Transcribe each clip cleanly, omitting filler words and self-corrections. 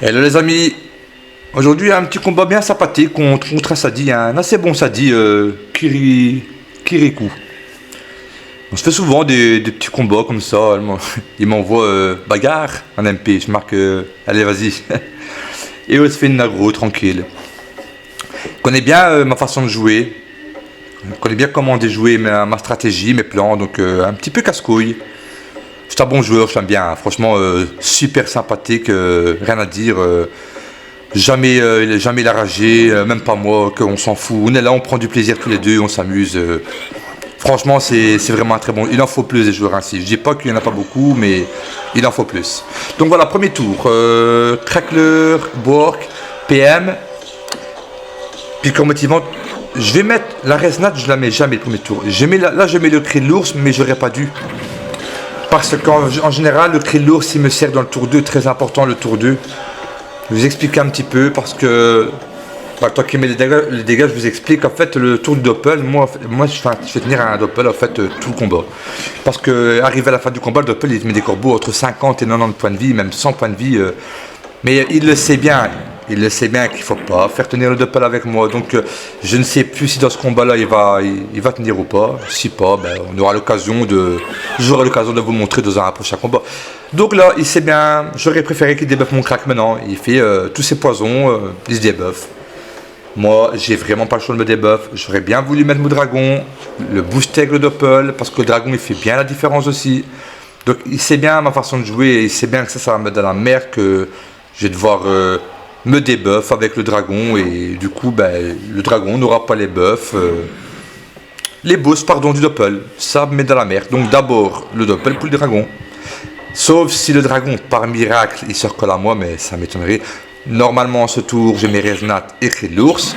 Hello les amis, aujourd'hui un petit combat bien sympathique contre un Sadi, un assez bon Sadi, Kirikou. On se fait souvent des petits combats comme ça, il m'envoie bagarre en MP, je marque allez vas-y. Et on se fait une aggro tranquille. Je connais bien ma façon de jouer, je connais bien comment déjouer ma stratégie, mes plans, donc un petit peu casse-couille. C'est un bon joueur, je l'aime bien, hein. Franchement super sympathique, rien à dire. Jamais il a ragé, même pas moi, qu'on s'en fout. On est là, on prend du plaisir tous les deux, on s'amuse. Franchement, c'est vraiment un très bon. Il en faut plus des joueurs ainsi. Je dis pas qu'il n'y en a pas beaucoup, mais il en faut plus. Donc voilà, premier tour. Crackler, Bork, PM. Puis comme motivant, je vais mettre la Resnat, je la mets jamais le premier tour. Là, je mets le cri de l'ours, mais j'aurais pas dû. Parce qu'en général, le cri de l'ours, il me sert dans le tour 2, très important le tour 2. Je vais vous expliquer un petit peu parce que toi qui mets les dégâts, je vous explique. En fait, le tour de doppel, moi je fais tenir un doppel en fait tout le combat. Parce que arrivé à la fin du combat, le doppel il met des corbeaux entre 50 et 90 points de vie, même 100 points de vie. Mais il le sait bien. Il le sait bien qu'il ne faut pas faire tenir le doppel avec moi. Donc je ne sais plus si dans ce combat-là il va tenir ou pas. Si pas, ben, j'aurai l'occasion de vous montrer dans un prochain combat. Donc là, il sait bien, j'aurais préféré qu'il débuffe mon crack maintenant. Il fait tous ses poisons, il se débuffe. Moi, j'ai vraiment pas le choix de me débuff. J'aurais bien voulu mettre mon dragon, le booster avec le doppel, parce que le dragon il fait bien la différence aussi. Donc il sait bien ma façon de jouer, et il sait bien que ça va me mettre dans la merde, que je vais devoir me débuff avec le dragon, et du coup, ben, le dragon n'aura pas les buffs. Les boss, pardon, du doppel. Ça me met dans la merde. Donc d'abord, le doppel pour le dragon. Sauf si le dragon, par miracle, il se recolle à moi, mais ça m'étonnerait. Normalement, ce tour, j'ai mes Resnat et cri de l'ours.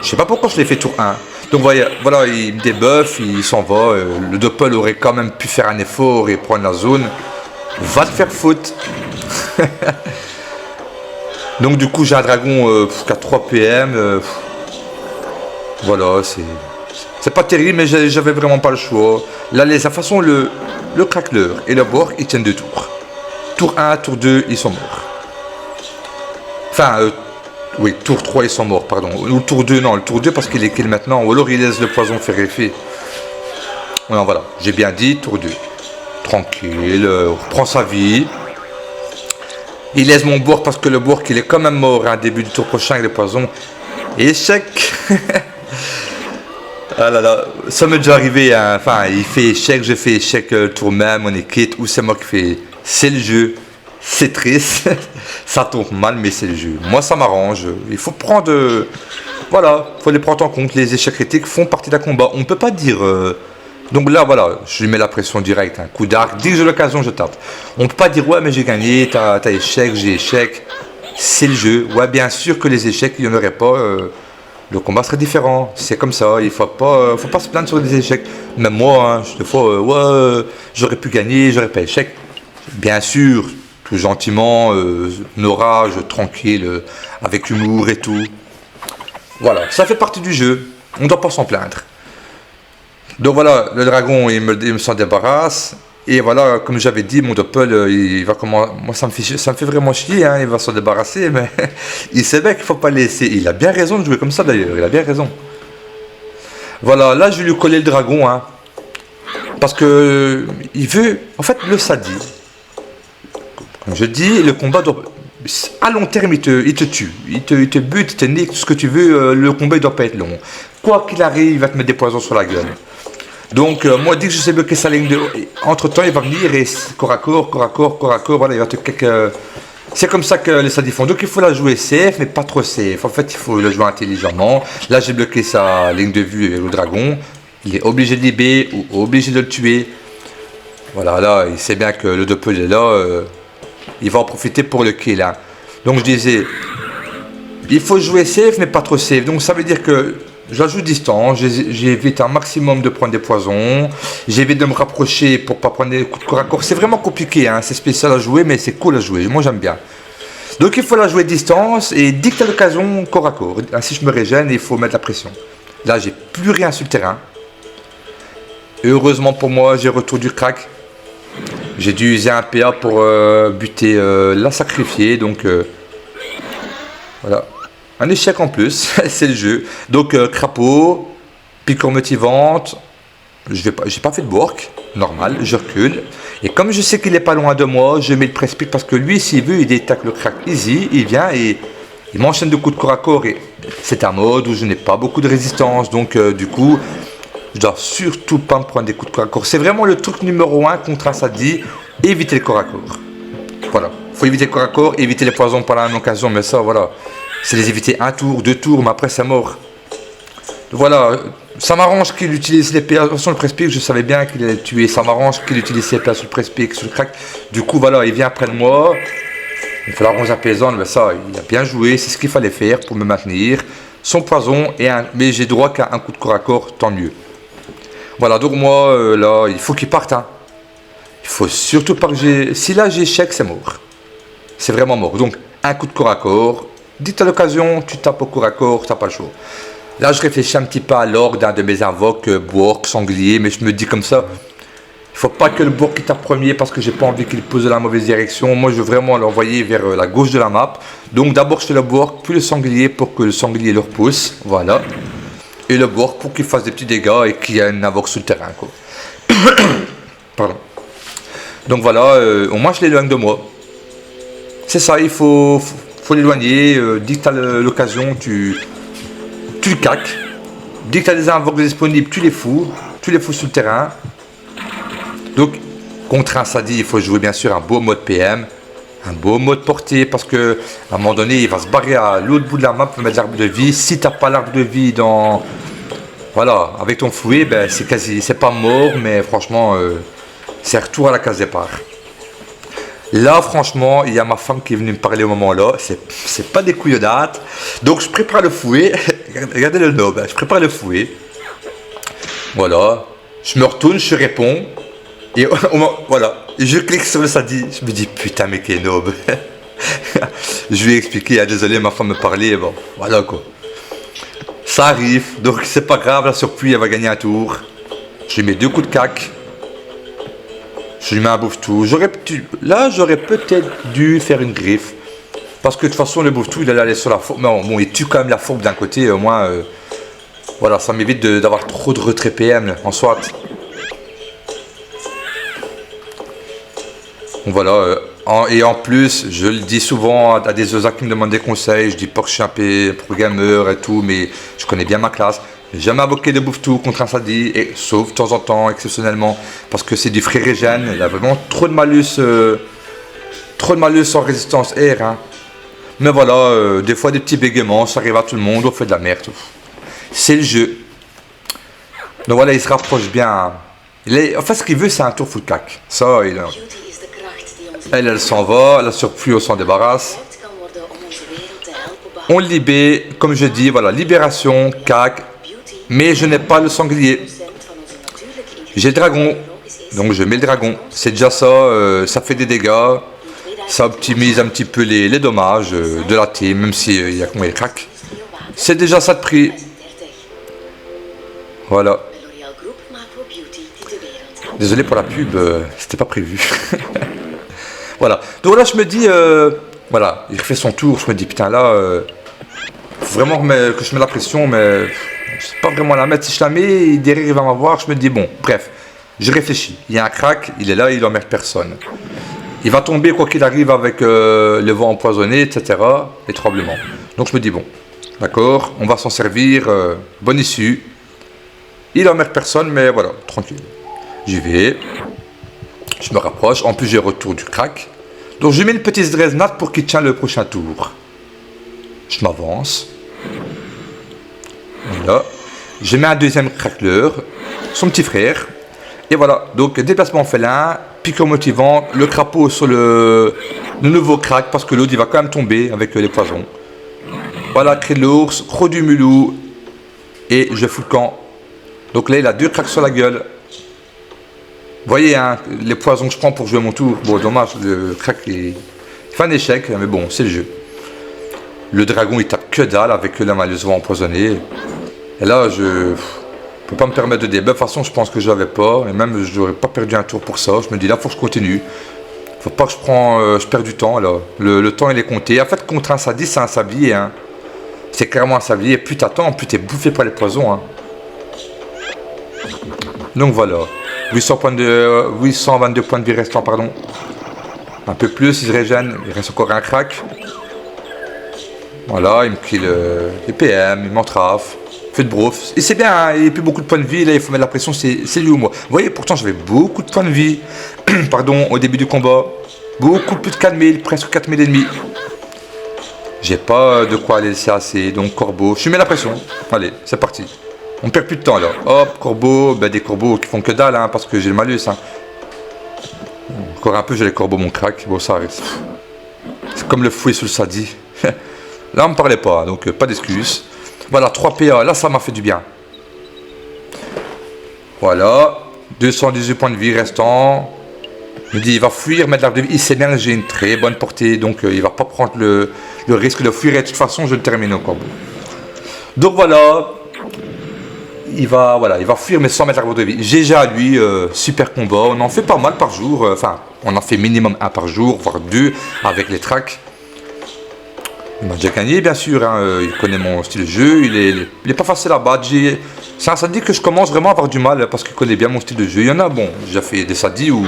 Je sais pas pourquoi je l'ai fait tour 1. Donc voilà, il me débuffe, il s'en va. Le doppel aurait quand même pu faire un effort et prendre la zone. Va te faire foutre. Donc du coup, j'ai un dragon qui a 3 PM. Voilà, c'est pas terrible, mais j'avais vraiment pas le choix. Là, de toute façon, le Crackler et le Bork, ils tiennent 2 tours. Tour 1, tour 2, ils sont morts. Enfin, oui, tour 3, ils sont morts, pardon. Ou tour 2, non, le tour 2 parce qu'il est kill maintenant. Ou alors il laisse le poison faire effet. Non, voilà, j'ai bien dit, tour 2. Tranquille, reprend sa vie. Il laisse mon Bork parce que le Bork, il est quand même mort à un début du tour prochain avec le poison. Échec. Ah là là, ça m'est déjà arrivé, hein. Enfin, il fait échec, je fais échec le tour même, on est quitte, ou c'est moi qui fais. C'est le jeu. C'est triste, ça tourne mal, mais c'est le jeu. Moi, ça m'arrange. Il faut prendre, voilà, il faut les prendre en compte. Les échecs critiques font partie d'un combat. On ne peut pas dire. Donc là, voilà, je lui mets la pression directe. Un coup d'arc. Dès que j'ai l'occasion, je tape. On ne peut pas dire ouais, mais j'ai gagné. T'as échec, j'ai échec. C'est le jeu. Ouais, bien sûr que les échecs, il n'y en aurait pas. Le combat serait différent. C'est comme ça. Il faut pas se plaindre sur des échecs. Même moi, hein, des fois, ouais, j'aurais pu gagner, j'aurais pas échec. Bien sûr. Tout gentiment, nos rages, tranquille, avec humour et tout. Voilà, ça fait partie du jeu. On ne doit pas s'en plaindre. Donc voilà, le dragon, il me s'en débarrasse. Et voilà, comme j'avais dit, mon doppel, il va comment. Moi, ça me fait vraiment chier, hein, il va s'en débarrasser, mais il sait bien qu'il ne faut pas le laisser. Il a bien raison de jouer comme ça d'ailleurs, il a bien raison. Voilà, là, je vais lui coller le dragon, hein. Parce que il veut. En fait, le Sadi. Comme je dis, le combat doit, à long terme, il te tue. Il te bute, il te nique, tout ce que tu veux. Le combat, il doit pas être long. Quoi qu'il arrive, il va te mettre des poisons sur la gueule. Donc, moi, dès que je sais bloquer sa ligne de... Entre-temps, il va venir et corps à corps, voilà, il va te... C'est comme ça que les sadis font. Donc, il faut la jouer safe, mais pas trop safe. En fait, il faut la jouer intelligemment. Là, j'ai bloqué sa ligne de vue avec le dragon. Il est obligé de l'IB ou obligé de le tuer. Voilà, là, il sait bien que le doppel est là. Il va en profiter pour le kill, hein. Donc je disais, il faut jouer safe mais pas trop safe. Donc ça veut dire que j'ajoute distance, j'évite un maximum de prendre des poisons, j'évite de me rapprocher pour pas prendre des coups de corps à corps. C'est vraiment compliqué, hein. C'est spécial à jouer mais c'est cool à jouer, moi j'aime bien. Donc il faut la jouer distance et dès que tu as l'occasion, corps à corps. Ainsi je me régène et il faut mettre la pression. Là j'ai plus rien sur le terrain. Heureusement pour moi, j'ai retour du crack. J'ai dû user un PA pour buter la sacrifiée, donc Voilà. Un échec en plus, c'est le jeu. Donc crapaud, piqûre motivante. J'ai pas fait de work, normal, je recule. Et comme je sais qu'il est pas loin de moi, je mets le press-pick parce que lui, s'il veut, il détaque le crack easy, il vient et il m'enchaîne de coups de corps à corps. Et c'est un mode où je n'ai pas beaucoup de résistance, donc du coup, je dois surtout pas me prendre des coups de corps à corps. C'est vraiment le truc numéro 1 contre un sadi, éviter le corps à corps. Voilà, faut éviter le corps à corps, éviter les poisons par la même occasion, mais ça, voilà, c'est les éviter un tour, 2 tours, mais après c'est mort. Voilà, ça m'arrange qu'il utilise les PA sur le press-pick, je savais bien qu'il allait tuer, ça m'arrange qu'il utilise les PA sur le press-pick, sur le crack. Du coup, voilà, il vient près de moi, il fait la ronge apaisante, mais ça, il a bien joué, c'est ce qu'il fallait faire pour me maintenir. Son poison, mais j'ai droit qu'à un coup de corps à corps, tant mieux. Voilà, donc moi, là, il faut qu'il parte, hein. Il faut surtout pas que j'ai... Si là, j'ai échec, c'est mort. C'est vraiment mort. Donc, un coup de corps à corps, dites à l'occasion, tu tapes au corps à corps, t'as pas le choix. Là, je réfléchis un petit peu à l'ordre d'un de mes invoques, Bourg, Sanglier, mais je me dis comme ça, il faut pas que le Bourg tape premier parce que j'ai pas envie qu'il pousse de la mauvaise direction. Moi, je veux vraiment l'envoyer vers la gauche de la map. Donc, d'abord, je fais le Bourg, puis le Sanglier pour que le Sanglier le repousse. Voilà. Et le Bourg pour qu'il fasse des petits dégâts et qu'il y ait une invoque sur le terrain, quoi. Pardon. Donc, voilà, au moins, je l'éloigne de moi. C'est ça, il faut l'éloigner. Dès que tu as l'occasion, tu le caques. Dès que tu as des invoques disponibles, tu les fous sur le terrain. Donc, contre un sadi, il faut jouer bien sûr un beau mode PM, un beau mode portée, parce que à un moment donné, il va se barrer à l'autre bout de la map pour mettre l'arbre de vie. Si tu n'as pas l'arbre de vie dans... Voilà, avec ton fouet, ben, c'est pas mort, mais franchement, c'est retour à la case départ. Là, franchement, il y a ma femme qui est venue me parler au moment là. C'est pas des couillonnattes. Donc, je prépare le fouet. Regardez le nob. Je prépare le fouet. Voilà. Je me retourne, je réponds. Et voilà. Et je clique sur le sadi. Je me dis, putain, mais quel nob. Je lui ai expliqué, ah, désolé, ma femme me parlait. Et bon, voilà quoi. Ça arrive. Donc, c'est pas grave. La surprise, elle va gagner un tour. Je lui mets 2 coups de cac. Je lui mets un bouffe-tout. Là, j'aurais peut-être dû faire une griffe. Parce que de toute façon, le bouffe-tout, il allait aller sur la fourbe. Non, bon, il tue quand même la fourbe d'un côté. Au moins, voilà, ça m'évite d'avoir trop de retrait PM en soit. Voilà. Et en plus, je le dis souvent à des osas qui me demandent des conseils. Je dis pas que je suis un pro gamer et tout, mais je connais bien ma classe. J'ai jamais invoqué de bouffe-tout contre un sadi, sauf de temps en temps, exceptionnellement, parce que c'est du free régène. Il a vraiment trop de malus en résistance air. Hein. Mais voilà, des fois des petits bégaiements, ça arrive à tout le monde, on fait de la merde. C'est le jeu. Donc voilà, il se rapproche bien. En fait, ce qu'il veut, c'est un tour full cac. Ça, elle s'en va, la surplus, on s'en débarrasse. On libère, comme je dis, voilà, libération, cac. Mais je n'ai pas le sanglier. J'ai le dragon. Donc je mets le dragon. C'est déjà ça. Ça fait des dégâts. Ça optimise un petit peu les dommages de la team. Même s'il y a combien de crack. C'est déjà ça de prix. Voilà. Désolé pour la pub. C'était pas prévu. Voilà. Donc là je me dis... voilà. Il refait son tour. Je me dis putain là... faut vraiment que je mette la pression. Mais... je sais pas vraiment la mettre. Si je la mets, derrière il va m'avoir. Je me dis bon, bref, je réfléchis. Il y a un crack, il est là, il n'emmerde personne. Il va tomber quoi qu'il arrive avec le vent empoisonné, etc. Et tremblement. Donc je me dis bon, d'accord, on va s'en servir. Bonne issue. Il n'emmerde personne, mais voilà, tranquille. J'y vais. Je me rapproche. En plus, j'ai retour du crack. Donc je mets une petite dreadnought pour qu'il tienne le prochain tour. Je m'avance. Voilà. Je mets un deuxième craqueleur, son petit frère. Et voilà, donc déplacement félin, piqûre motivant, le crapaud sur le nouveau crack, parce que l'autre il va quand même tomber avec les poisons. Voilà, cri de l'ours, croc du mulou, et je fous le camp. Donc là il a 2 cracks sur la gueule. Vous voyez hein, les poisons que je prends pour jouer mon tour. Bon dommage, le crack il fait un échec, mais bon, c'est le jeu. Le dragon il tape que dalle avec la malheureuse empoisonnée. Et là je peux pas me permettre de débuff. De toute façon je pense que je l'avais pas. Et même je n'aurais pas perdu un tour pour ça. Je me dis là faut que je continue. Faut pas que je perds du temps là. Le temps il est compté. En fait contre un sadi c'est un sablier. Hein. C'est clairement un sablier. Et plus t'attends, plus t'es bouffé par les poisons. Hein. Donc voilà. 822 points de vie restants, pardon. Un peu plus, il se régène. Il reste encore un crack. Voilà, il me kill les PM, il m'entrave. Fait de brof. Et c'est bien, hein, il n'y a plus beaucoup de points de vie. Là, il faut mettre la pression, c'est lui ou moi. Vous voyez, pourtant, j'avais beaucoup de points de vie. Pardon, au début du combat. Beaucoup plus de 4000, presque 4000 ennemis. J'ai pas de quoi aller laisser assez. Donc, corbeau, je mets la pression. Allez, c'est parti. On perd plus de temps là. Hop, corbeau, ben, des corbeaux qui font que dalle, hein, parce que j'ai le malus. Hein. Encore un peu, j'ai les corbeaux, mon crack. Bon, ça reste. C'est comme le fouet sous le sadi. Là, on me parlait pas, donc pas d'excuses. Voilà, 3 PA, là, ça m'a fait du bien. Voilà, 218 points de vie restants. Il me dit, il va fuir, mettre l'arbre de vie. Il sait bien que j'ai une très bonne portée, donc il va pas prendre le risque de fuir. Et de toute façon, je le termine au corbeau. Donc voilà. Il va fuir, mais sans mettre l'arbre de vie. GG à lui, super combat. On en fait pas mal par jour. Enfin, on en fait minimum 1 par jour, voire 2 avec les tracks. Il m'a déjà gagné, bien sûr. Hein, il connaît mon style de jeu. Il est pas facile à battre. C'est un Sadie que je commence vraiment à avoir du mal parce qu'il connaît bien mon style de jeu. Il y en a, bon, j'ai fait des Sadie où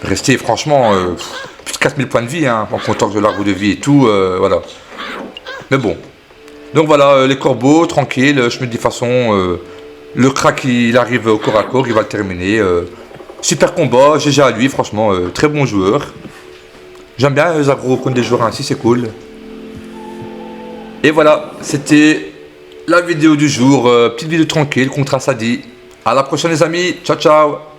rester franchement plus de 4000 points de vie, hein, en comptant de l'arbre de vie et tout. Voilà. Mais bon. Donc voilà, les corbeaux, tranquille. Je me dis de toute façon. Le crack, il arrive au corps à corps, il va le terminer. Super combat, GG à lui, franchement, très bon joueur. J'aime bien les agros contre des joueurs ainsi, c'est cool. Et voilà, c'était la vidéo du jour. Petite vidéo tranquille contre un Sadie. À la prochaine les amis, ciao ciao.